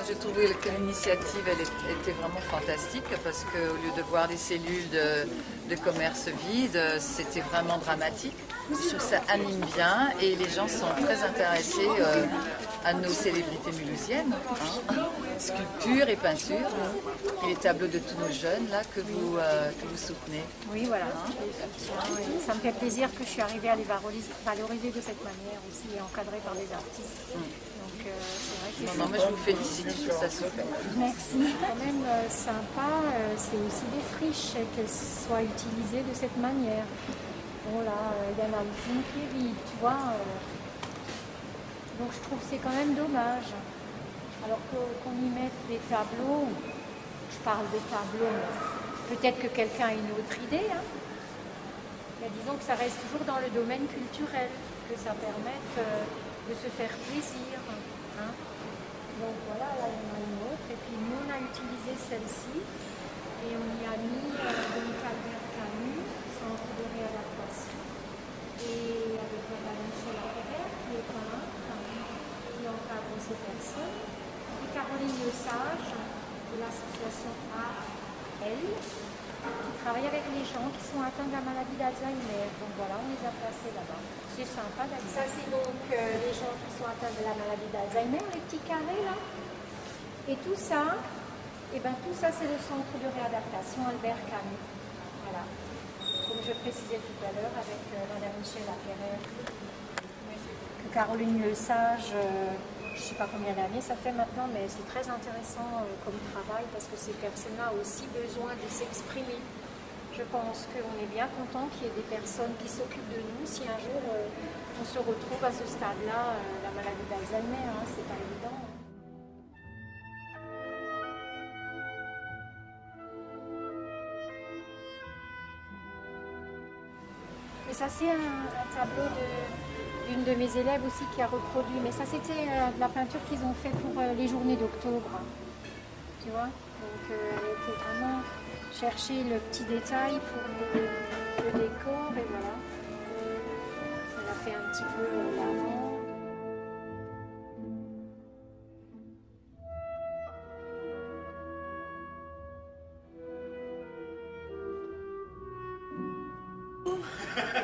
j'ai trouvé que l'initiative était vraiment fantastique parce qu'au lieu de voir des cellules de commerce vides, c'était vraiment dramatique. Je trouve que ça anime bien et les gens sont très intéressés à nos célébrités mulhousiennes, hein. Sculpture et peinture, et les tableaux de tous nos jeunes là, que vous soutenez. Oui, voilà, ça me fait plaisir que je suis arrivée à les valoriser de cette manière aussi et encadrée par des artistes. Donc c'est vrai que non, mais je vous félicite, je trouve ça super. Merci. Quand même sympa, c'est aussi des friches qu'elles soient utilisées de cette manière. Bon là, il y en a aussi une qui est vide, tu vois. Donc je trouve que c'est quand même dommage. Alors qu'on y mette des tableaux, je parle des tableaux, peut-être que quelqu'un a une autre idée, hein. Mais disons que ça reste toujours dans le domaine culturel, que ça permette de se faire plaisir, hein. Donc voilà, là il y en a une autre, et puis nous on a utilisé celle-ci, et on y a mis donc Albert Camus, centre de réadaptation, et avec Michel Laperrière, qui est peintre, qui encadre ces personnes. Caroline Lesage de l'association AL qui travaille avec les gens qui sont atteints de la maladie d'Alzheimer. Donc voilà, on les a placés là-bas. C'est sympa d'ailleurs. Ça, c'est donc les gens qui sont atteints de la maladie d'Alzheimer, les petits carrés là. Et tout ça, tout ça, c'est le centre de réadaptation Albert Camus. Voilà. Comme je précisais tout à l'heure avec Madame Michel Laperrière. Caroline Lesage. Je ne sais pas combien d'années ça fait maintenant, mais c'est très intéressant comme travail parce que ces personnes-là ont aussi besoin de s'exprimer. Je pense qu'on est bien content qu'il y ait des personnes qui s'occupent de nous si un jour on se retrouve à ce stade-là, la maladie d'Alzheimer, hein, c'est pas évident. Et ça c'est un tableau d'une de mes élèves aussi qui a reproduit, mais ça c'était de la peinture qu'ils ont fait pour les journées d'octobre, tu vois. Donc elle était vraiment chercher le petit détail pour le décor et voilà. Elle a fait un petit peu l'avant.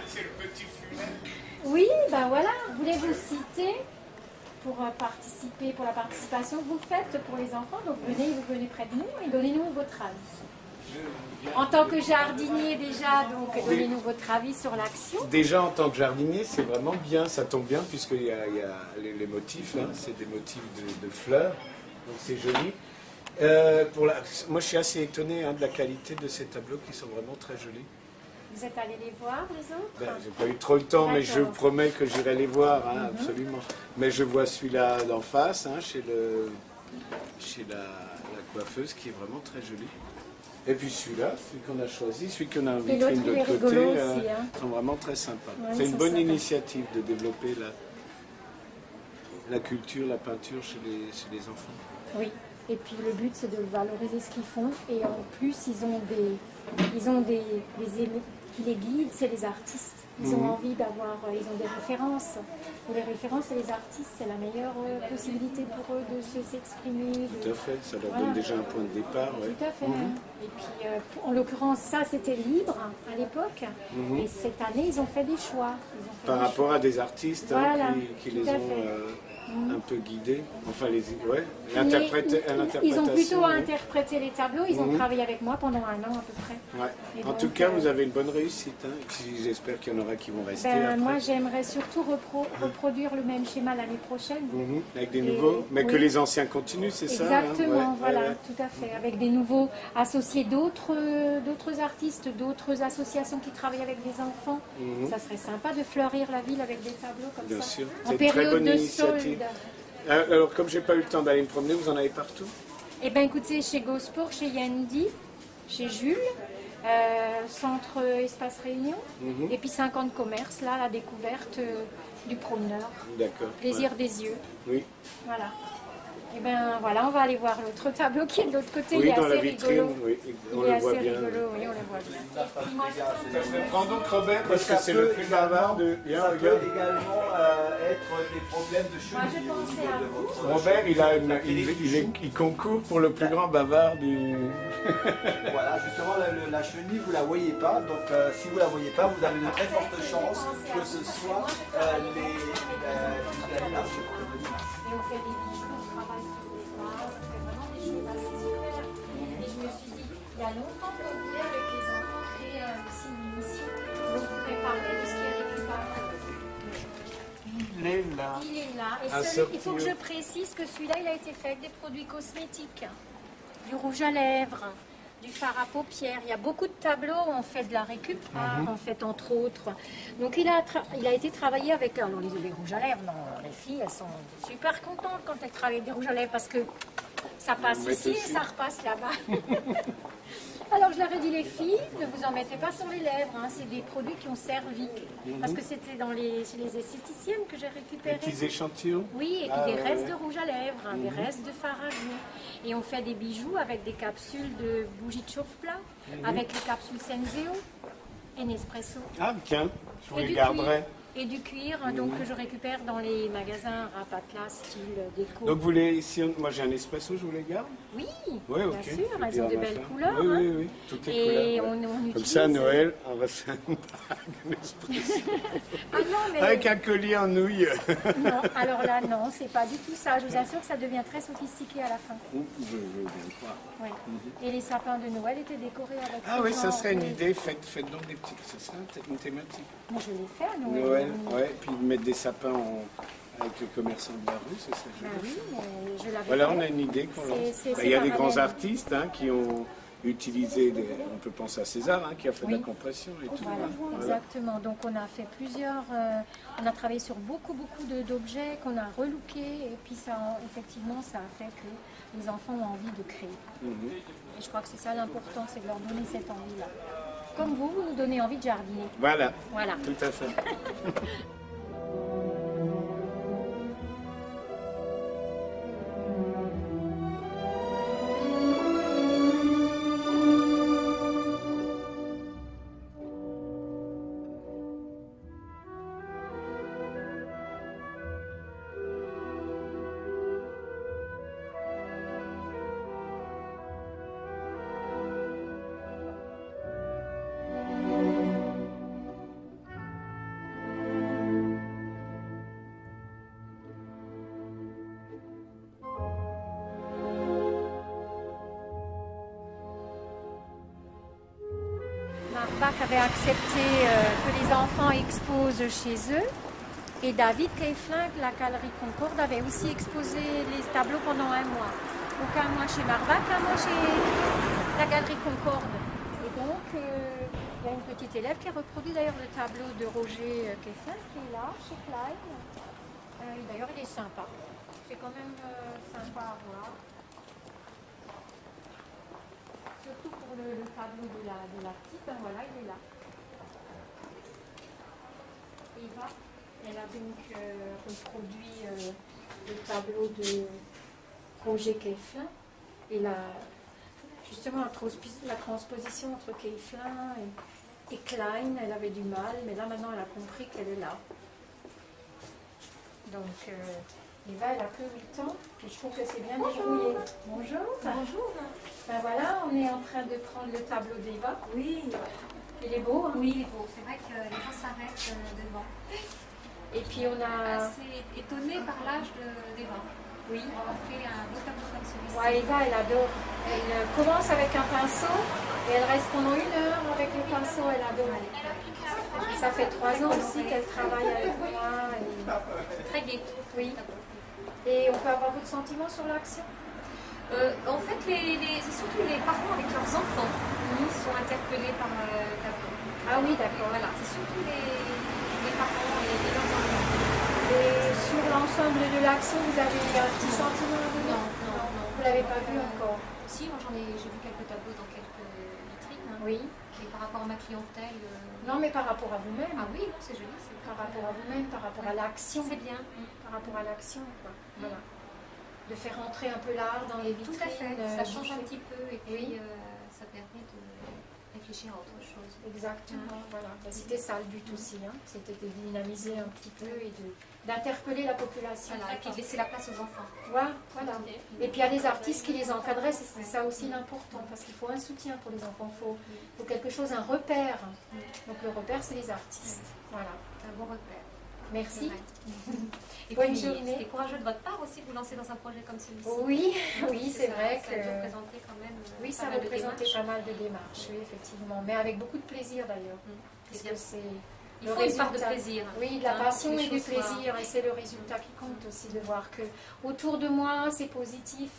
C'est le petit fumet. Oui, ben voilà, voulez-vous citer pour participer, pour la participation que vous faites pour les enfants. Donc vous venez près de nous et donnez-nous votre avis. En tant que jardinier déjà, donc donnez-nous votre avis sur l'action. Déjà en tant que jardinier, c'est vraiment bien, ça tombe bien puisqu'il y a les motifs, hein, c'est des motifs de fleurs, donc c'est joli. Moi je suis assez étonné de la qualité de ces tableaux qui sont vraiment très jolis. Vous êtes allés les voir, les autres? J'ai pas eu trop le temps, mais je vous promets que j'irai les voir, hein, absolument. Mais je vois celui-là d'en face, hein, chez la coiffeuse, qui est vraiment très joli. Et puis celui-là, celui qu'on a choisi, celui qu'on a en vitrine de l'autre côté, aussi, hein. Sont vraiment très sympas. Ouais, c'est une bonne initiative de développer la culture, la peinture chez les enfants. Oui. Et puis le but c'est de valoriser ce qu'ils font et en plus ils ont des élèves qui les guident, c'est les artistes. Ils ont envie d'avoir, ils ont des références. Et les références et les artistes, c'est la meilleure possibilité pour eux de s'exprimer. Tout à fait, ça leur donne déjà un point de départ. Ouais. Tout à fait. Et puis en l'occurrence, ça c'était libre à l'époque. Et cette année, ils ont fait des choix. Par rapport à des artistes qui les ont un peu guidés. Enfin, l'interprétation. Ils ont plutôt interprété les tableaux. Ils ont travaillé avec moi pendant un an à peu près. Ouais. En tout cas, vous avez une bonne réussite. Hein. Et puis j'espère qu'il y en aura qui vont rester. Moi, j'aimerais surtout reproduire le même schéma l'année prochaine. Avec des nouveaux, mais que les anciens continuent, c'est ça? Exactement, voilà, tout à fait. Avec des nouveaux associés d'autres artistes, d'autres associations qui travaillent avec des enfants. Ça serait sympa de fleurir la ville avec des tableaux comme ça. Bien sûr, en période de solde. Alors, comme j'ai pas eu le temps d'aller me promener, vous en avez partout? Eh bien, écoutez, chez Gosport, chez Yendi, chez Jules, centre Espace Réunion, et puis 50 commerces, là, la découverte du promeneur. D'accord. Plaisir des yeux. Oui. Voilà. Et bien voilà, on va aller voir l'autre tableau qui est de l'autre côté. Oui, il est dans assez la vitrine, rigolo. oui, Il est assez rigolo, oui, on le voit bien. Prends donc Robert, parce que c'est le plus bavard de... Ça peut également être des problèmes de Moi, je cheville au pensais niveau à de vous. votre Robert, cheville. il concourt pour le plus grand bavard du... Voilà, justement, la chenille, vous ne la voyez pas. Donc, si vous ne la voyez pas, vous avez de très fortes chances que ce soit les limaces. Et on fait des bijoux, on travaille sur les vases, on fait vraiment des choses assez super. Et je me suis dit, il y a longtemps qu'on voulait avec les enfants créer aussi une émission où on pourrait parler de ce qu'il y a récupéré. Il est là. Il est là. Et Un il faut que sortir. je précise que celui-là, il a été fait avec des produits cosmétiques, du rouge à lèvres, du fard à paupières. Il y a beaucoup de tableaux où on fait de la récup, en fait, entre autres. Donc, il a été travaillé avec alors, les rouges à lèvres. Non, les filles, elles sont super contentes quand elles travaillent avec des rouges à lèvres parce que ça passe Vous ici et mettez aussi. ça repasse là-bas. Alors, je leur ai dit, les filles, ne vous en mettez pas sur les lèvres. Hein. C'est des produits qui ont servi. Parce que c'était chez les esthéticiennes que j'ai Des récupéré. petits échantillons. Oui, et puis Ah, des ouais, restes ouais. de rouge à lèvres, des restes de fard à joues. Et on fait des bijoux avec des capsules de bougies de chauffe-plat, avec les capsules Senseo et Nespresso. Ah, tiens, je vous Et les du garderai. cuir, et du cuir donc, que je récupère dans les magasins Rapatla, style déco. Donc, moi j'ai un espresso, je vous les garde? Oui, Oui, ok. bien sûr, Je vais elles dire ont à de ma belles femme. couleurs. Oui, hein. oui, oui, toutes les Et couleurs. on Comme utilise... ça, à Noël, on va se faire un espresso. Ah non, mais... Avec un collier en nouilles. Non, alors là, non, c'est pas du tout ça. Je vous assure que ça devient très sophistiqué à la fin. Je veux bien le croire. Ouais. Et les sapins de Noël étaient décorés avec Ah ce oui, ça genre serait une de- idée. Faites donc des petits. Ça serait une thématique. Mais je l'ai fait à Noël. Noël, ouais. Puis mettre des sapins avec les commerçants de la rue, c'est ça. Ben oui, mais je l'avais Voilà, fait. on a une idée qu'on lance. C'est Il y a des grands parallèle. artistes qui ont utilisé, on peut penser à César, qui a fait de Oui. la compression et tout. Voilà, Voilà. exactement. Donc on a fait plusieurs, on a travaillé sur beaucoup d'objets qu'on a relookés et puis ça, effectivement, ça a fait que les enfants ont envie de créer. Mhm. Et je crois que c'est ça l'important, c'est de leur donner cette envie-là. Comme vous, vous nous donnez envie de jardiner. Voilà, Voilà. tout à fait. Marbac avait accepté que les enfants exposent chez eux. Et David Keiflin, de la Galerie Concorde, avait aussi exposé les tableaux pendant un mois. Donc un mois chez Marbac, un mois chez la Galerie Concorde. Et donc, il y a une petite élève qui a reproduit d'ailleurs le tableau de Roger Keiflin, qui est là, chez Klein. D'ailleurs, il est sympa. C'est quand même sympa à voir. Surtout pour le tableau de la petite, ben voilà, il est là. Eva, elle a donc reproduit le tableau de Roger Keiflin et justement la transposition entre Keiflin et Klein, elle avait du mal, mais là maintenant elle a compris qu'elle est là. Donc Eva, elle a que 8 ans et je trouve que c'est bien débrouillé. Bonjour. Bonjour. Ben voilà, on est en train de prendre le tableau d'Eva. Oui, Il est beau, hein? oui, il est beau. C'est vrai que les gens s'arrêtent devant. Et puis on a... Assez étonnés par l'âge d'Eva. Oui. On a fait un beau tableau comme celui-ci. Ouais, Eva, elle adore. Elle commence avec un pinceau et elle reste pendant 1 heure avec le pinceau, elle adore. Ça fait 3 ans aussi qu'elle travaille avec moi. Très gai. Oui. Et on peut avoir votre sentiment sur l'action? En fait, c'est surtout les parents avec leurs enfants qui sont interpellés par le tableau. Ah oui, d'accord. Voilà, c'est surtout les parents et leurs enfants. Et sur l'ensemble de l'action, vous avez un petit sentiment à donner? Non. Vous ne l'avez pas vu encore? Si, moi j'ai vu quelques tableaux dans quelques vitrines. Hein. Oui. Et par rapport à ma clientèle. Non, mais par rapport à vous-même. Ah oui, non, c'est joli. Par rapport à vous-même, par rapport à l'action. C'est bien. Par rapport à l'action, quoi. Voilà. De faire entrer un peu l'art dans les vitrines. Tout à fait, ça change un petit peu et puis Oui. ça permet réfléchir à autre chose. Exactement, voilà. C'était ça le but aussi, hein. C'était de dynamiser un petit peu et d'interpeller la population. Voilà, et puis de laisser la place aux enfants. Ouais, voilà. Et puis il y a des artistes qui les encadraient, c'est ça aussi l'important, parce qu'il faut un soutien pour les enfants, il faut quelque chose, un repère. Donc le repère, c'est les artistes. Voilà. Un bon repère. Merci. Et Bonne puis, journée. c'était courageux de votre part aussi de vous lancer dans un projet comme celui-ci. Oui, oui, c'est vrai Ça a dû que... représenter quand même Oui, ça pas mal de représentait démarches. pas mal de démarches, oui, effectivement. Mais avec beaucoup de plaisir d'ailleurs. C'est Parce que c'est Il le faut une part de résultat. plaisir. Oui, de la Hein, passion que les et du choses soient- plaisir. Et c'est le résultat qui compte aussi, de voir que autour de moi, c'est positif,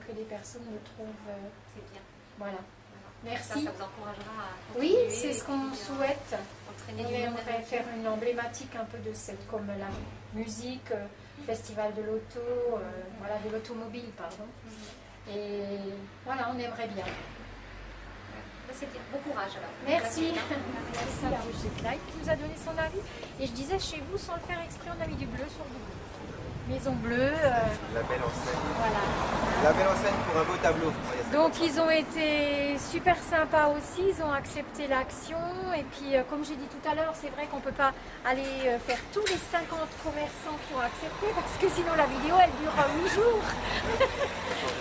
que les personnes le trouvent. C'est bien. Voilà. Voilà. Merci. Ça vous encouragera à Oui, continuer c'est et ce qu'on puis, souhaite. entraîner On du monde aimerait avec faire vous. une emblématique un peu de cette, comme la musique, festival de l'auto, voilà, de l'automobile, pardon. Et voilà, on aimerait bien. C'est bien. Bon courage alors. Merci. Merci à Roger Clyde qui nous a donné son avis. Et je disais, chez vous, sans le faire exprès, on a mis du bleu sur du bleu. Maison bleue, La belle enseigne. voilà. La belle enseigne pour un beau tableau. Donc ils ont été super sympas aussi, ils ont accepté l'action. Et puis comme j'ai dit tout à l'heure, c'est vrai qu'on ne peut pas aller faire tous les 50 commerçants qui ont accepté, parce que sinon la vidéo elle dure 8 jours.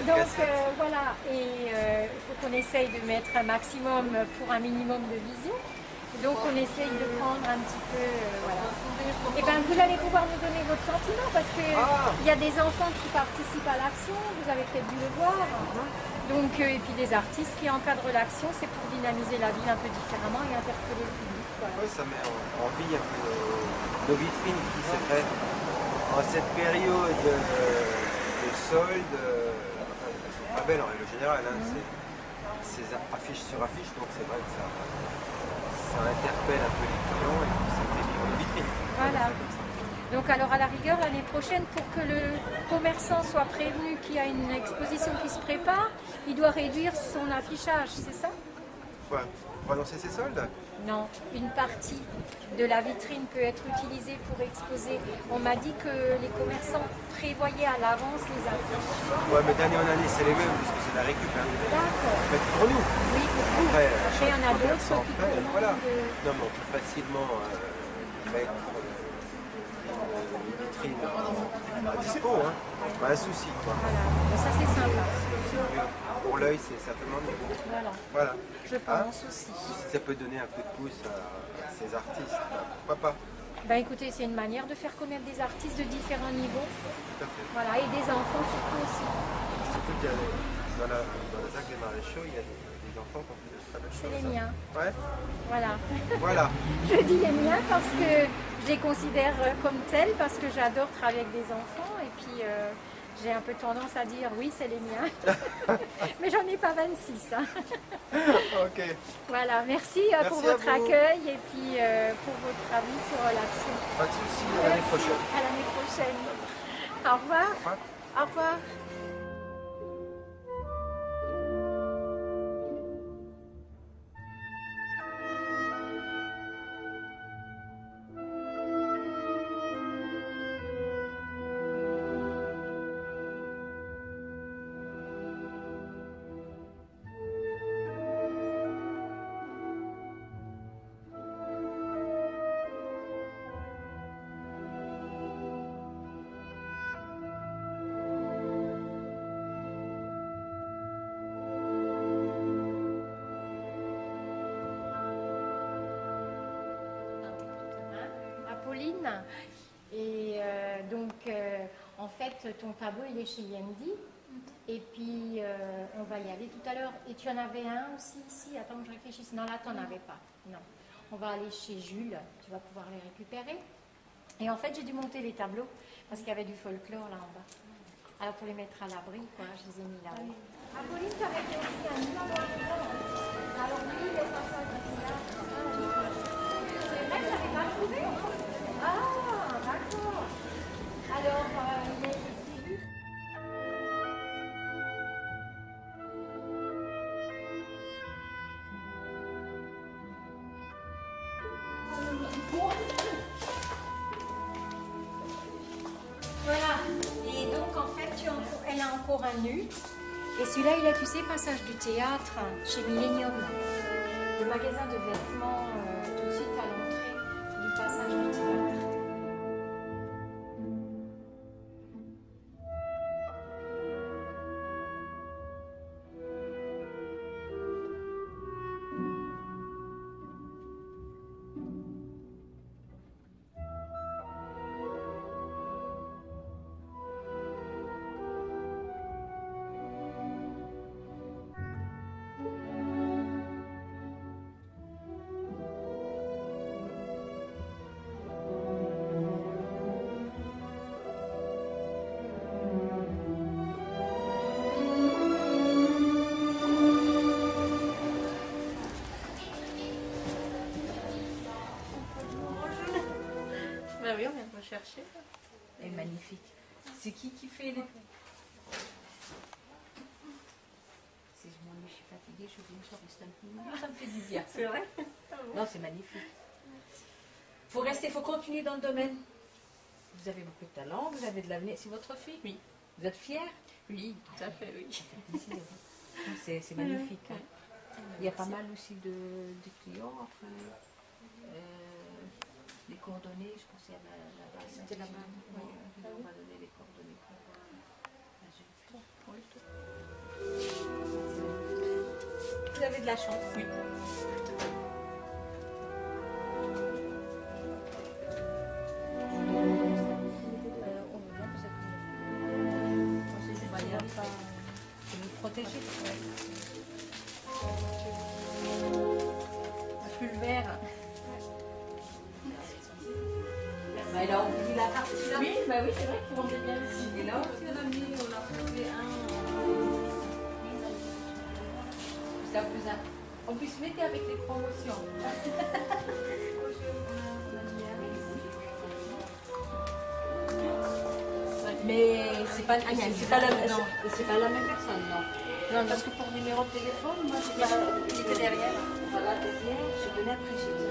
Donc voilà, et il faut qu'on essaye de mettre un maximum pour un minimum de vision. Donc on essaye de prendre un petit peu, voilà. Et bien vous allez pouvoir nous donner votre sentiment, parce qu'il y a des enfants qui participent à l'action, vous avez peut-être dû le voir. Donc, et puis des artistes qui encadrent l'action, c'est pour dynamiser la ville un peu différemment et interpeller le public. Voilà. Oui, ça met en vie un peu nos vitrines qui se prêtent en cette période de solde. Enfin, elles sont pas belles en règle générale, hein, c'est affiche sur affiche, donc c'est vrai que ça interpelle un peu les clients et puis ça fait vivre nos vitrines. Voilà. Donc alors à la rigueur, l'année prochaine, pour que le commerçant soit prévenu qu'il y a une exposition qui se prépare, il doit réduire son affichage, c'est ça? Quoi, pour annoncer ses soldes? Non, une partie de la vitrine peut être utilisée pour exposer. On m'a dit que les commerçants prévoyaient à l'avance les affiches. Ouais, mais d'année en année, c'est les mêmes, parce que c'est la récup. Hein. D'accord. En fait, pour nous. Oui, pour vous. Après, Après, il y en a chaque d'autres commerçant qui fait, commandent voilà. de- Non, mais on peut facilement mettre une vitrine à dispo, hein. Pas un souci, quoi. Voilà, donc ça c'est sympa. Pour l'œil, c'est certainement mieux. Voilà, Voilà. je pense aussi. Si ça peut donner un coup de pouce à ces artistes, pourquoi pas? Ben écoutez, c'est une manière de faire connaître des artistes de différents niveaux. Tout à fait. Voilà, et des enfants surtout aussi. Surtout qu'il y a dans la ZAC des Maréchaux, il y a des enfants qui ont fait de très belles C'est choses. les miens. Ouais, Voilà. voilà. Je dis les miens parce que je les considère comme tels, parce que j'adore travailler avec des enfants. Et puis j'ai un peu tendance à dire oui, c'est les miens. Mais j'en ai pas 26. Hein. Ok. Voilà, merci, pour Merci à votre vous. accueil et puis pour votre avis sur l'action. Pas de soucis, à l'année prochaine. À l'année prochaine. Au revoir. Au revoir. Au revoir. Apolline. Et donc, en fait, ton tableau, il est chez Yendi. Et puis, on va y aller tout à l'heure. Et tu en avais un aussi ici. Attends que je réfléchisse. Non, là, tu n'en avais pas. Non. On va aller chez Jules. Tu vas pouvoir les récupérer. Et en fait, j'ai dû monter les tableaux parce qu'il y avait du folklore là en bas. Alors, pour les mettre à l'abri, quoi, je les ai mis là-haut. Apolline, tu avais fait aussi un numéro à blanc. Alors, lui, il est passage du théâtre. C'est vrai que je n'avais pas trouvé. Ah, d'accord. Alors, il a été prévu. Voilà. Et donc, en fait, elle a encore un nu. Et celui-là, il a, tu sais, passage du théâtre chez Millennium. le magasin de vêtements tout de suite à l'entrée du passage du Tibet. Ben oui, on vient de rechercher. Elle est magnifique. C'est qui fait les... Si je m'ennuie, je suis fatiguée, je viens sur rester un peu. Ça me fait du bien. C'est vrai? Non, c'est magnifique. Faut rester, faut continuer dans le domaine. Vous avez beaucoup de talent, vous avez de l'avenir. C'est votre fille? Oui. Vous êtes fière? Oui, tout à fait, oui. C'est magnifique. Hein. Il y a pas mal aussi de clients après. Les coordonnées, je pensais à la base. C'était la même. Oui, on m'a donné les coordonnées pour Vous avez de la chance. Oui. On veut bien vous accueillir. C'est juste pour nous protéger. Un pulvère. Bah, il a oublié la carte. Oui, bah oui, c'est vrai qu'il vendait bien ici. Et là aussi, on a fait un. Ça vous a... En plus, mettez avec les promotions. Mais c'est pas la même personne, non. Non, parce que pour le numéro de téléphone, moi, il était derrière. Voilà, derrière, je venais après, j'ai dit.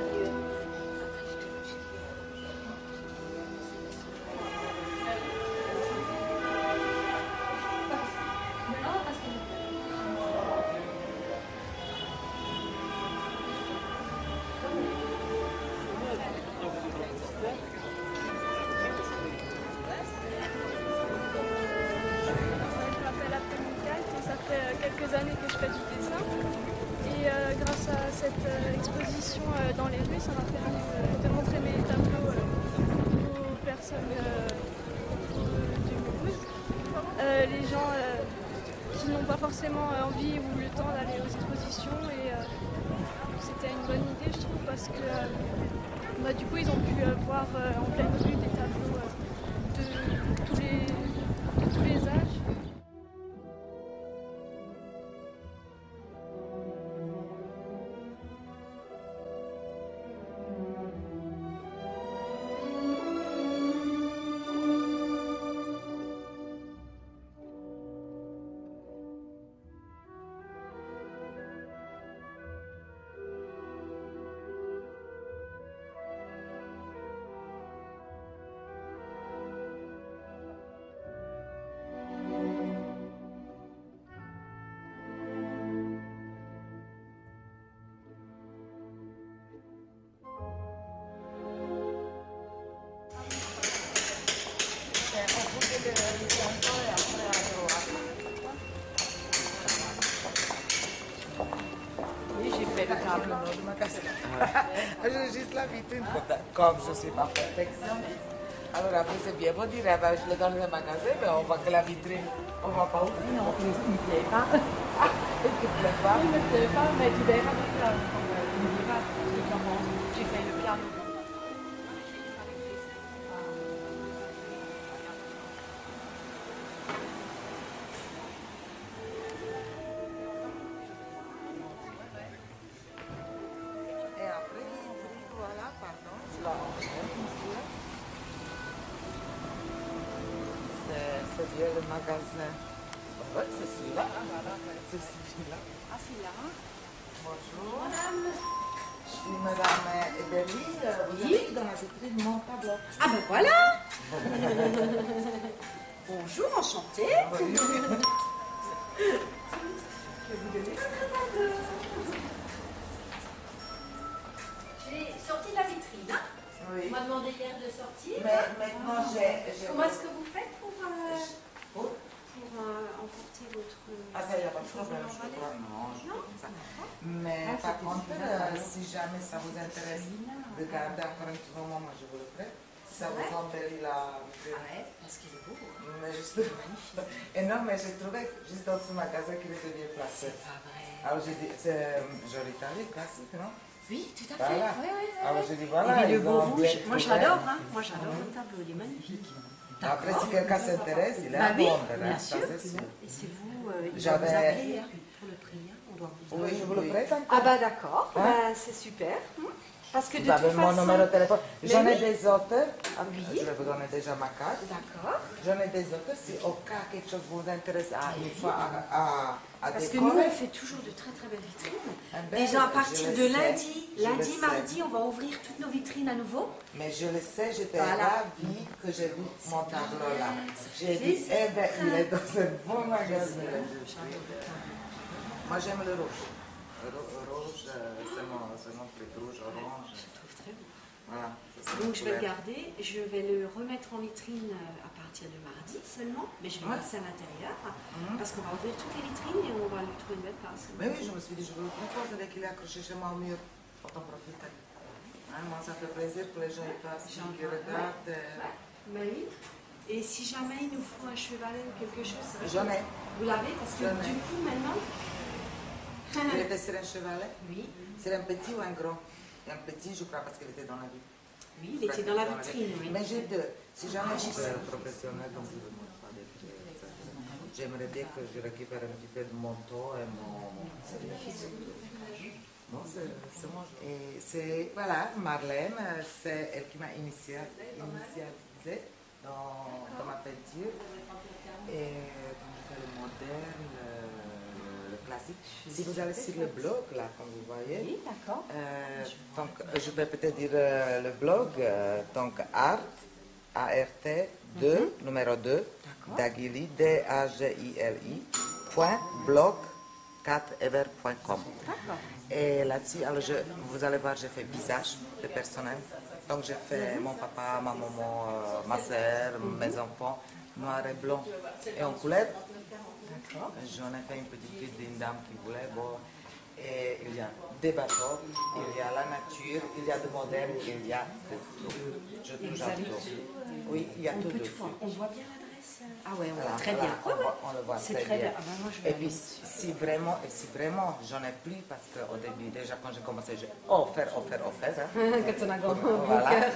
Années que je fais du dessin et grâce à cette exposition dans les rues, ça m'a permis de montrer mes tableaux aux personnes du Mulhouse. Les gens qui n'ont pas forcément envie ou le temps d'aller aux expositions et c'était une bonne idée je trouve parce que du coup ils ont pu voir en pleine rue des tableaux de tous les âges. Je juste la vitrine, comme je ne suis pas perfectionniste. Alors après c'est bien beau dire, je le donne le magasin, mais on voit que la vitrine, on ne voit pas aussi. Non, il ne plaît pas. Il ne plaît pas. Il ne plaît pas, mais tu verras donc là. Il me dira comment j'ai fait le piano. C'est bien le magasin. Ouais, c'est celui-là. C'est celui-là. Ah, celui-là. Bonjour. Madame. Je suis Madame Edeline. Vous avez dans la vitrine mon tableau. Ah ben voilà. Bonjour, enchantée. Je vais vous donner votre tableau. sorti la vitrine. Hein? Oui. On m'a demandé hier de sortir. Mais maintenant, j'ai... Comment est-ce que vous faites pour emporter votre... Ah, ça, il n'y a pas de problème, je crois. Non, je crois comme ça. Mais par contre, si jamais ça vous intéresse de garder encore un petit moment, moi je vous le ferai. Si ça vous embellit la... parce qu'il est beau. Mais juste... Et non, mais j'ai trouvé juste dans ce magasin qu'il était bien placé. Alors j'ai dit, c'est joli tarif, classique, non? Oui, tout à fait. Voilà. Alors j'ai dit, voilà. Et puis le ils beau ont rouge, bien moi trouvé. j'adore, hein. Moi j'adore le tableau, il est magnifique. Après, si quelqu'un s'intéresse, il est Bah à oui, vendre, bien hein, ça sûr. c'est sûr. Et c'est vous, il doit J'avais- vous appeler hein, pour le prix. Hein. On doit vous Oui, je vous le prête encore. Ah bah d'accord, Hein? bah, c'est super. Parce que de Vous avez toute mon façon... numéro de téléphone. Mais J'en ai oui. des autres. Oui. Je vais vous donner déjà ma carte. D'accord. J'en ai des autres. Si au cas quelque chose vous intéresse une fois à Parce que décorer. nous, on fait toujours de très très belles vitrines. Ah ben, Déjà à je partir le de sais, lundi, je le sais. mardi, on va ouvrir toutes nos vitrines à nouveau. Mais je le sais, j'étais Voilà. ravie que j'ai vu mon tableau là. fait J'ai dit, plaisir. eh ben, il est dans un bon magasin. Moi, j'aime le rouge. Rouge, c'est mon truc. Rouge, orange. Je trouve très beau. Voilà. ça, c'est Donc je vais le couleur. garder, je vais le remettre en vitrine à partir de mardi seulement, mais je vais le passer à l'intérieur parce qu'on va ouvrir toutes les vitrines et on va lui trouver une belle place. Mais oui, je me suis dit, je veux le prendre dès qu'il est accroché chez moi au mur pour t'en profiter. Hein, moi, ça fait plaisir que les gens y passent, qui regardent. Mais oui. Et si jamais il nous faut un chevalet ou quelque chose, J'en ai. vous l'avez parce que J'en ai. du coup maintenant. Il était sur un chevalet? Oui. C'est un petit ou un gros? Un petit, je crois, parce qu'il était dans la vie. Oui, il était dans la vitrine, oui. Mais j'ai deux. Si jamais je suis professionnel, donc je ne demande pas des prix, etc. J'aimerais bien que je récupère un petit peu de mon taux et mon... Non, c'est moi. Et c'est, voilà, Marlène, c'est elle qui m'a initialisé dans ma peinture. Et donc, je fais le moderne, le classique. Si vous allez sur le blog, là, comme vous voyez, Oui, d'accord. donc je vais peut-être dire le blog, donc art, A-R-T, 2, numéro 2, Dagili, D-A-G-I-L-I, point, blog, 4ever.com. Et là-dessus, alors vous allez voir, j'ai fait visage de personnel. Donc j'ai fait mon papa, ma maman, ma soeur, mes enfants, noir et blanc et en couleur. J'en ai fait une petite fille d'une dame qui voulait. Bon, et il y a des bateaux, il y a la nature, il y a de moderne, il y a de tout. Je touche à tout. Oui, il y a tout dessus. On voit bien l'adresse. Ah ouais, on Voilà, voit très voilà, bien. on le voit C'est très très bien. bien. Ah ben moi, je vais Et puis si vraiment j'en ai plus, parce qu'au début déjà quand j'ai commencé, j'ai offert. Hein. Quand on a grand Voilà. cœur.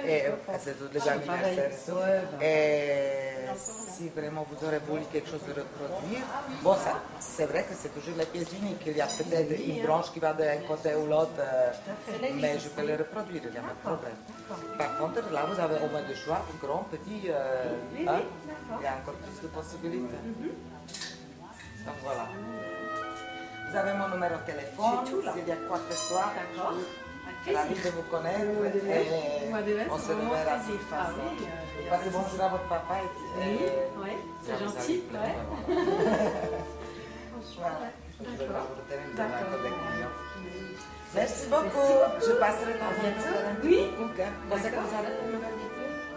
Et c'est tous les anniversaires et tout. Et si vraiment vous aurez voulu quelque chose de reproduire, bon, ça, c'est vrai que c'est toujours les pièces uniques. Il y a peut-être une branche qui va d'un côté ou l'autre, mais je peux les reproduire, il n'y a pas de problème. Par contre, là, vous avez au moins de choix, grand, petit, hein, il y a encore plus de possibilités. Donc voilà. Vous avez mon numéro de téléphone, s'il y a quoi que ce soit. Ravi de vous connaître et on se reverra si facile. Passez bonjour à votre papa. Oui, c'est gentil. Merci beaucoup. Je passerai dans bientôt. Oui. Bon, c'est comme ça,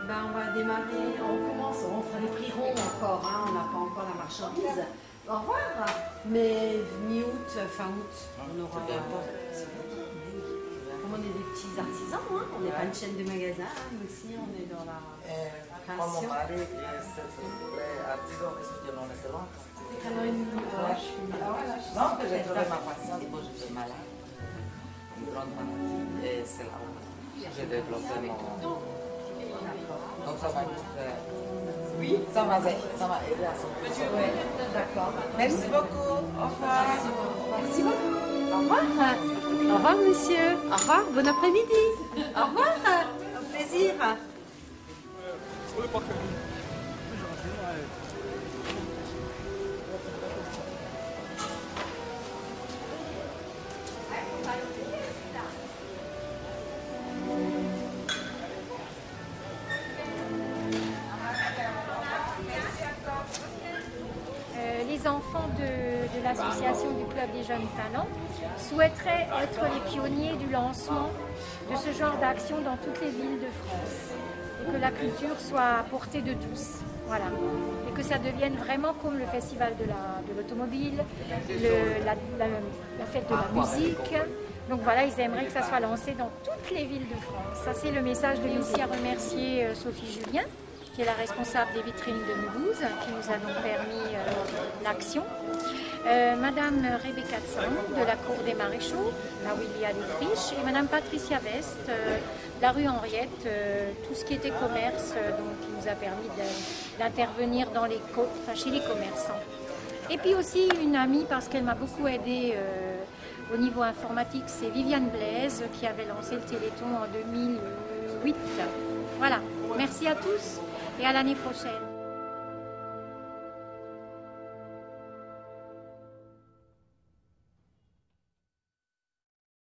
Ben, on va démarrer, on commence, on fera les prix ronds encore, hein, on n'a pas encore la marchandise. Au revoir. Mais mi-août, fin août, on aura. Comme on est des petits artisans, hein, on n'est pas une chaîne de magasins, hein, nous aussi on est dans la Comme mon mari, c'est artisan, je non est loin. Non, que j'ai trouvé ma patience, bon, j'étais malade, une grande maladie, et c'est là où j'ai développé mon... Donc ça m'a un petit peu... Oui, ça m'a aidé à son petit peu. D'accord. Merci beaucoup, au revoir. Merci beaucoup. Au revoir. Au revoir, monsieur. Au revoir, bon après-midi. Au revoir. Au plaisir. les enfants de l'association du Club des Jeunes Talents souhaiteraient être les pionniers du lancement de ce genre d'action dans toutes les villes de France. Et que la culture soit à portée de tous. Voilà. Et que ça devienne vraiment comme le festival de l'automobile, la fête de la musique. Donc voilà, ils aimeraient que ça soit lancé dans toutes les villes de France. Ça, c'est le message de Lucie. À remercier Sophie Julien, qui est la responsable des vitrines de Mulhouse, qui nous a donc permis l'action. Madame Rebecca Tsang, de la Cour des Maréchaux, là où il y a des friches, et Madame Patricia Vest, de la rue Henriette, tout ce qui était commerce, donc qui nous a permis d'intervenir chez les commerçants. Et puis aussi une amie, parce qu'elle m'a beaucoup aidée au niveau informatique, c'est Viviane Blaise, qui avait lancé le Téléthon en 2008. Voilà, merci à tous et à l'année prochaine.